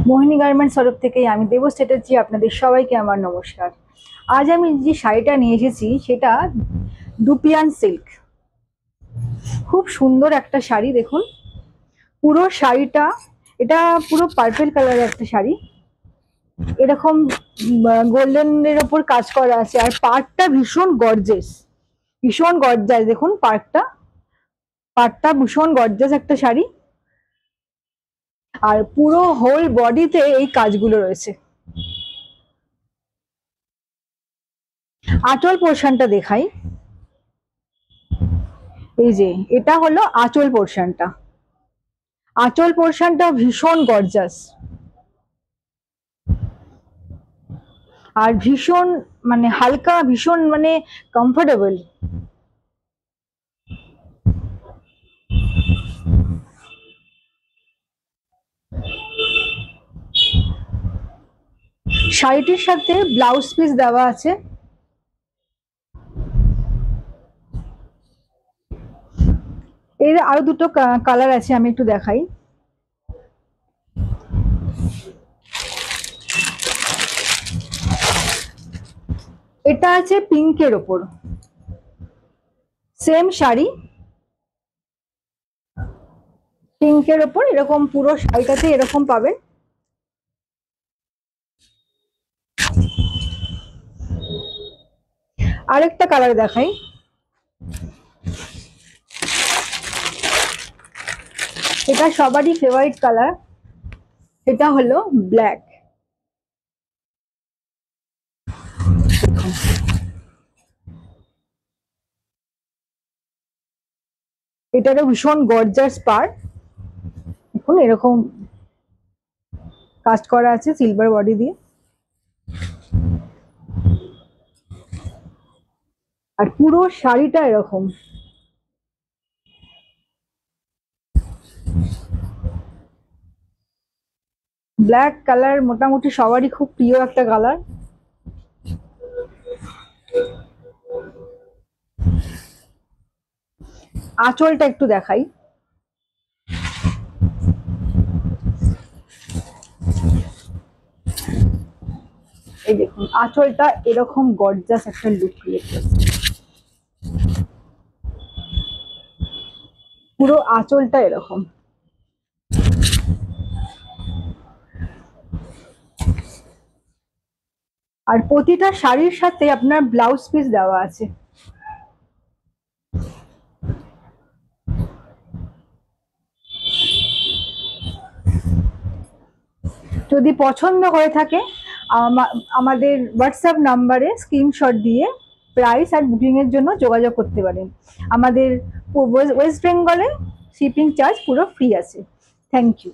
মোহিনী garments তরফ থেকে আমি দেবো চ্যাটার্জি, আপনাদের সবাইকে আমার নমস্কার। আজ আমি যে শাড়িটা নিয়ে এসেছি সেটা দুপিয়ান সিল্ক। খুব সুন্দর একটা শাড়ি, দেখুন পুরো শাড়িটা, এটা পুরো পার্পল কালারের একটা শাড়ি, এরকম গোল্ডেনের ওপর কাজ করা আছে। আর পাড়টা ভীষণ গর্জেস, ভীষণ গর্জাস। দেখুন পাড়টা ভীষণ গর্জাস একটা শাড়ি। আর পুরো হোল বডিতে এই কাজগুলো রয়েছে। আঁচল পোর্শনটা দেখাই, এই যে এটা হলো আঁচল পোর্শনটা। আঁচল পোর্শনটা ভীষণ গর্জাস আর ভীষণ মানে হালকা, ভীষণ মানে কমফোর্টেবল। শাড়িটির সাথে ব্লাউজ পিস দেওয়া আছে। এর আরো দুটো কালার আছে, আমি একটু দেখাই। এটা আছে পিঙ্কের ওপর, সেম শাড়ি, পিঙ্কের ওপর এরকম পুরো শাড়িটাতে এরকম পাবেন। আরেকটা কালার দেখাই, এটা সবারই ফেভারিট কালার, এটা হলো ব্ল্যাক। এটারও ভীষণ গর্জাস পাড়, দেখুন এরকম কাজ করা আছে সিলভার বডি দিয়ে। আর পুরো শাড়িটা এরকম। ব্ল্যাক কালার মোটামুটি সবারই খুব প্রিয় একটা কালার। আঁচলটা একটু দেখাই, এই দেখুন আঁচলটা এরকম গর্জাস একটা লুক ক্রিয়েট করছে। পুরো আঁচলটা এরকম। আর প্রতিটা শাড়ির সাথে আপনার ব্লাউজ পিস দেওয়া আছে। যদি পছন্দ হয়ে থাকে আমাদের হোয়াটসঅ্যাপ নাম্বারে স্ক্রিনশট দিয়ে প্রাইস আর বুকিং এর জন্য যোগাযোগ করতে পারেন। আমাদের ওয়েস্ট বেঙ্গলে শিপিং চার্জ পুরো ফ্রি আছে। Thank you.